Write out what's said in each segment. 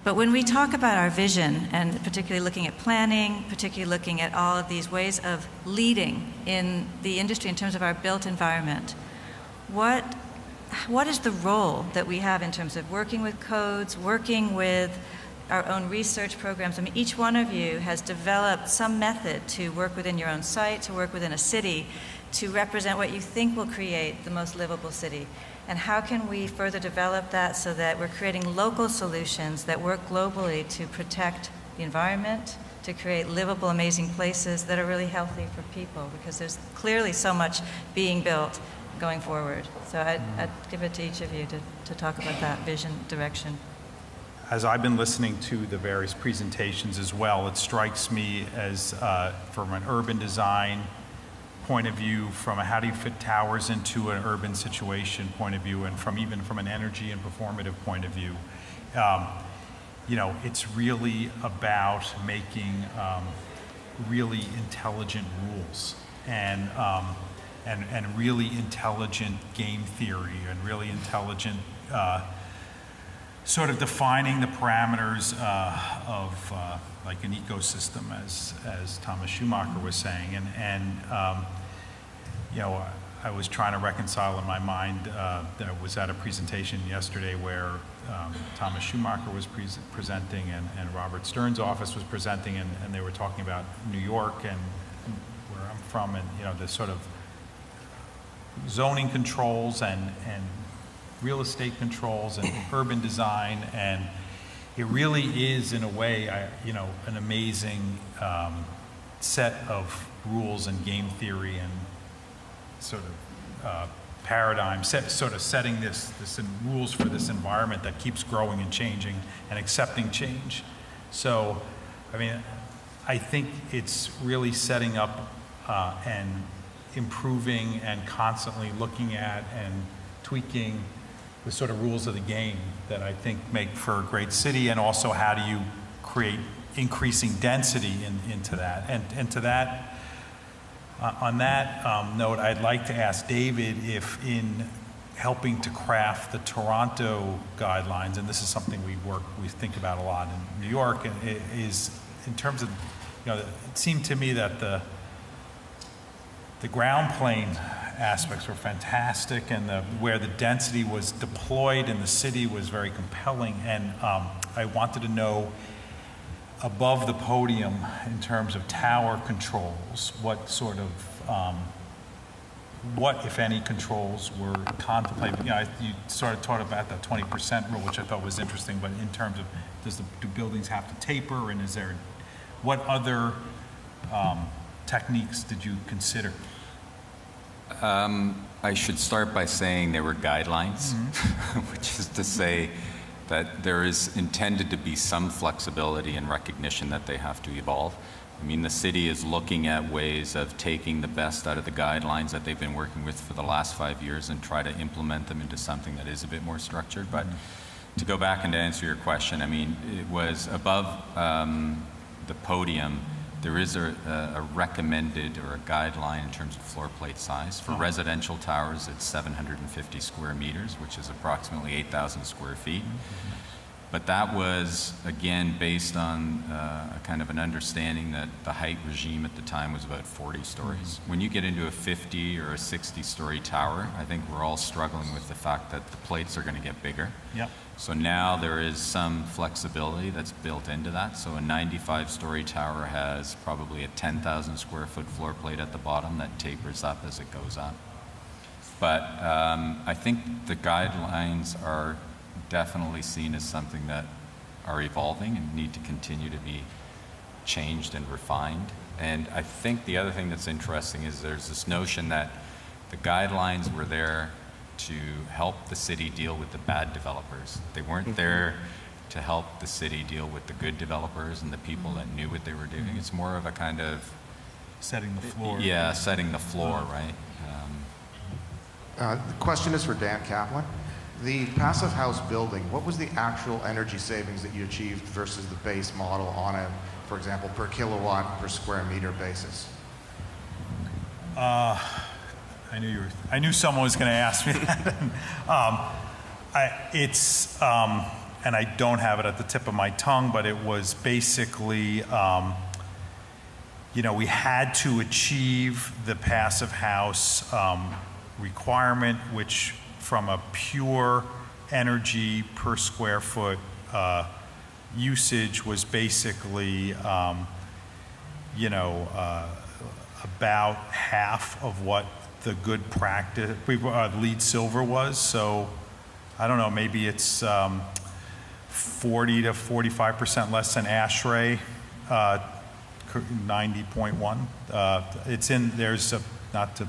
But when we talk about our vision, and particularly looking at planning, particularly looking at all of these ways of leading in the industry in terms of our built environment, what is the role that we have in terms of working with codes, working with our own research programs? I mean, each one of you has developed some method to work within your own site, to work within a city, to represent what you think will create the most livable city. And how can we further develop that so that we're creating local solutions that work globally to protect the environment, to create livable, amazing places that are really healthy for people? Because there's clearly so much being built going forward. So I'd give it to each of you to talk about that vision, direction. As I've been listening to the various presentations as well, it strikes me as from an urban design point of view, from a how do you fit towers into an urban situation point of view, and even from an energy and performative point of view, you know, it's really about making really intelligent rules and really intelligent game theory and really intelligent sort of defining the parameters of like an ecosystem, as Thomas Schumacher was saying, and you know, I was trying to reconcile in my mind that I was at a presentation yesterday where Thomas Schumacher was presenting and Robert Stern's office was presenting, and they were talking about New York and where I'm from, and you know, the sort of zoning controls and real estate controls and urban design, and it really is, in a way, you know, an amazing set of rules and game theory and sort of paradigm, sort of setting this rules for this environment that keeps growing and changing and accepting change. So, I mean, I think it's really setting up and improving and constantly looking at and tweaking the sort of rules of the game that I think make for a great city, and also how do you create increasing density into that. And to that, on that note, I'd like to ask David if in helping to craft the Toronto guidelines, and this is something we think about a lot in New York, is in terms of, you know, it seemed to me that the ground plane aspects were fantastic, and where the density was deployed in the city was very compelling, and I wanted to know, above the podium, in terms of tower controls, what sort of, what, if any, controls were contemplated? You know, you sort of talked about that 20% rule, which I thought was interesting, but in terms of, do buildings have to taper, and what other techniques did you consider? I should start by saying there were guidelines, which is to say that there is intended to be some flexibility and recognition that they have to evolve. I mean, the city is looking at ways of taking the best out of the guidelines that they've been working with for the last 5 years and try to implement them into something that is a bit more structured. But to go back and to answer your question, I mean, it was above the podium, there is a recommended or a guideline in terms of floor plate size. For residential towers, it's 750 square meters, which is approximately 8,000 square feet. But that was, again, based on a kind of an understanding that the height regime at the time was about 40 stories. When you get into a 50 or a 60-story tower, I think we're all struggling with the fact that the plates are going to get bigger. Yep. So now there is some flexibility that's built into that. So a 95-story tower has probably a 10,000 square foot floor plate at the bottom that tapers up as it goes up. But I think the guidelines are definitely seen as something that are evolving and need to continue to be changed and refined. And I think the other thing that's interesting is there's this notion that the guidelines were there to help the city deal with the bad developers. They weren't there to help the city deal with the good developers and the people that knew what they were doing. It's more of a kind of setting the floor. Yeah, setting the floor, right? The question is for Dan Kaplan. The passive house building, what was the actual energy savings that you achieved versus the base model on a, for example, per kilowatt per square meter basis? I knew someone was going to ask me that. And I don't have it at the tip of my tongue, but it was basically, we had to achieve the passive house requirement, which from a pure energy per square foot usage was basically, about half of what the good practice, LEED Silver was. So I don't know, maybe it's 40 to 45% less than ASHRAE, 90.1. It's in, not to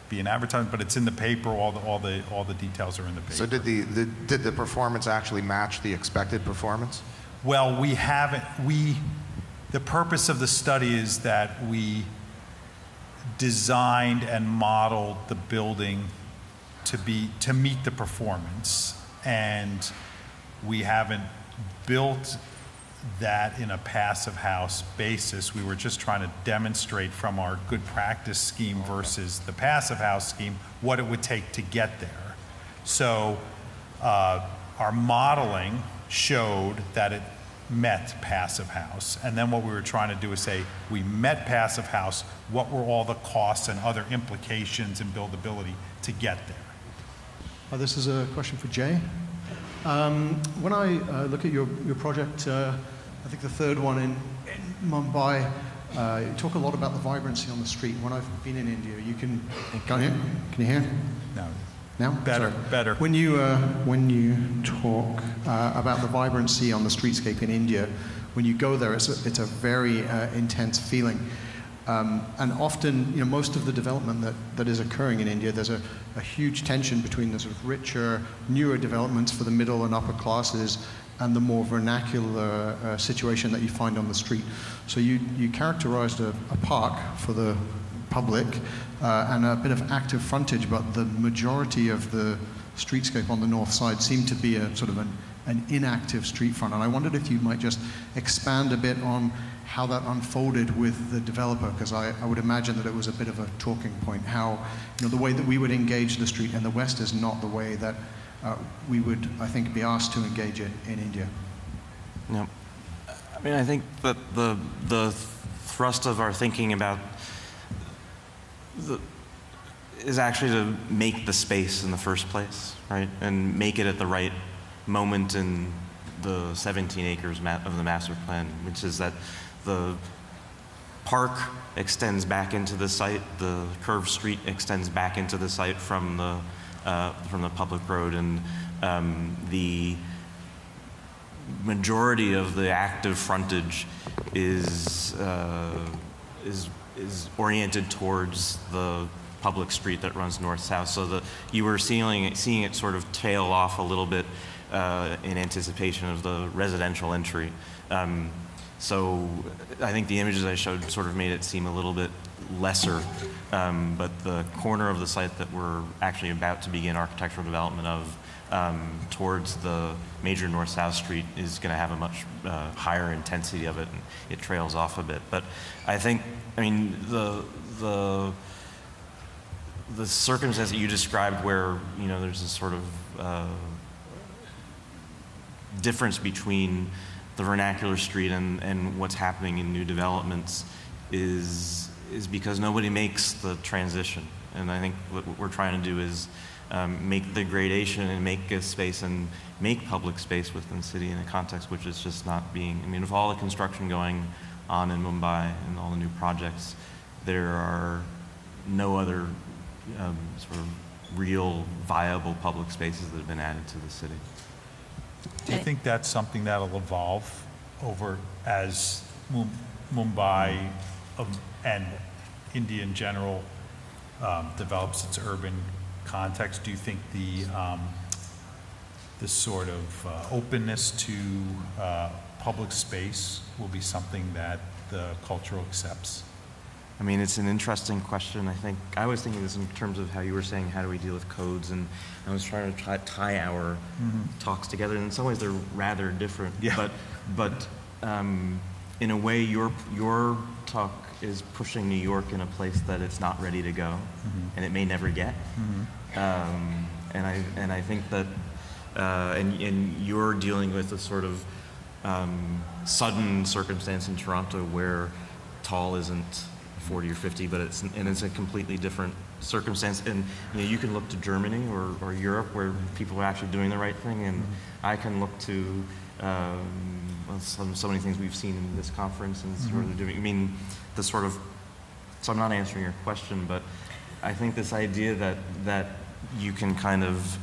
be an advertisement, but it's in the paper, all the details are in the paper. So did the performance actually match the expected performance? Well, the purpose of the study is that we designed and modeled the building to meet the performance, and we haven't built that in a passive house basis. We were just trying to demonstrate from our good practice scheme versus the passive house scheme what it would take to get there. So our modeling showed that it met passive house, and then what we were trying to do is say we met passive house, what were all the costs and other implications and buildability to get there. This is a question for Jay. When I look at your project, I think the third one in Mumbai, you talk a lot about the vibrancy on the street. When I've been in India, can you hear? No. Now? Better, Sorry. better. When you talk about the vibrancy on the streetscape in India, when you go there, it's a very intense feeling. And often, most of the development that is occurring in India, there's a huge tension between the sort of richer, newer developments for the middle and upper classes and the more vernacular situation that you find on the street. So you characterized a park for the public and a bit of active frontage, but the majority of the streetscape on the north side seemed to be a sort of an inactive street front. And I wondered if you might just expand a bit on how that unfolded with the developer, because I would imagine that it was a bit of a talking point, how the way that we would engage the street in the West is not the way that we would, I think, be asked to engage it in India. Yeah. I mean, I think that the thrust of our thinking about is actually to make the space in the first place, right? And make it at the right moment in the 17 acres of the master plan, which is that the park extends back into the site, the curved street extends back into the site from the public road, and the majority of the active frontage is oriented towards the public street that runs north-south. So you were seeing it sort of tail off a little bit in anticipation of the residential entry. So I think the images I showed sort of made it seem a little bit lesser, but the corner of the site that we're actually about to begin architectural development of towards the major north-south street is going to have a much higher intensity of it, and it trails off a bit. But I think, the circumstance that you described where, there's this sort of difference between the vernacular street and what's happening in new developments is because nobody makes the transition. And I think what we're trying to do is make the gradation and make a space and make public space within the city in a context which is just not being, with all the construction going on in Mumbai and all the new projects, there are no other sort of real viable public spaces that have been added to the city. Do you think that's something that'll evolve over as Mumbai and India in general develops its urban context? Do you think this sort of openness to public space will be something that the culture accepts? It's an interesting question. I think I was thinking this in terms of how you were saying, how do we deal with codes? And I was trying to tie our talks together. And in some ways, they're rather different. Yeah. But in a way, your talk is pushing New York in a place that it's not ready to go, and it may never get. And I think that, and you're dealing with a sort of sudden circumstance in Toronto where tall isn't 40 or 50, but it's a completely different circumstance. And you can look to Germany or Europe where people are actually doing the right thing, and I can look to so many things we've seen in this conference and sort of doing. I mean, the sort of. So I'm not answering your question, but I think this idea that you can kind of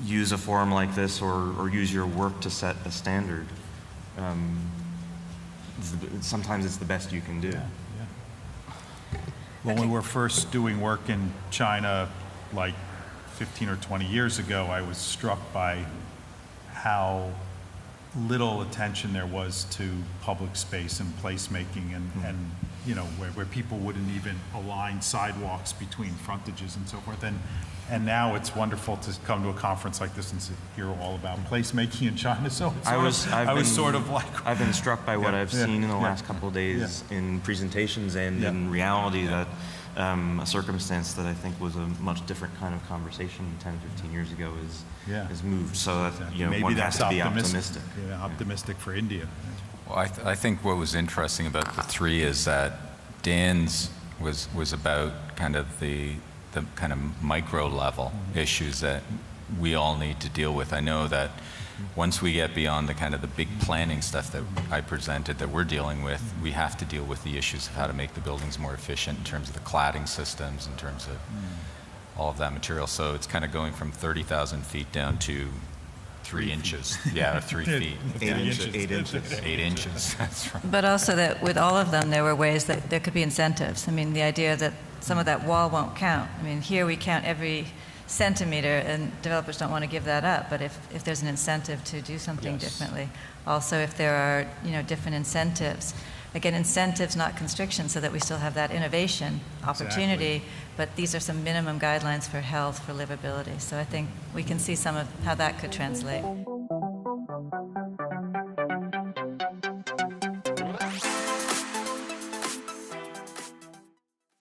use a forum like this or use your work to set a standard. Sometimes it's the best you can do. When we were first doing work in China, like 15 or 20 years ago, I was struck by how little attention there was to public space and placemaking, and where people wouldn't even align sidewalks between frontages and so forth. And now it's wonderful to come to a conference like this and hear all about placemaking in China. So I've been struck by what I've seen in the last couple of days in presentations and in reality that a circumstance that I think was a much different kind of conversation 10, 15 years ago is moved. So that maybe one that's has to be optimistic. Yeah, optimistic for India. Well, I think what was interesting about the three is that Dan's was about kind of the kind of micro level issues that we all need to deal with. I know that once we get beyond the kind of the big planning stuff that I presented that we're dealing with, we have to deal with the issues of how to make the buildings more efficient in terms of the cladding systems, in terms of all of that material. So it's kind of going from 30,000 feet down to 3 inches. Yeah, 3 feet. 8 inches. 8 inches. 8 inches, that's right. But also that with all of them, there were ways that there could be incentives. I mean, the idea that some of that wall won't count. I mean, here we count every centimeter, and developers don't want to give that up. But if there's an incentive to do something differently, also if there are different incentives. Again, incentives, not constrictions, so that we still have that innovation opportunity. But these are some minimum guidelines for health, for livability. So I think we can see some of how that could translate.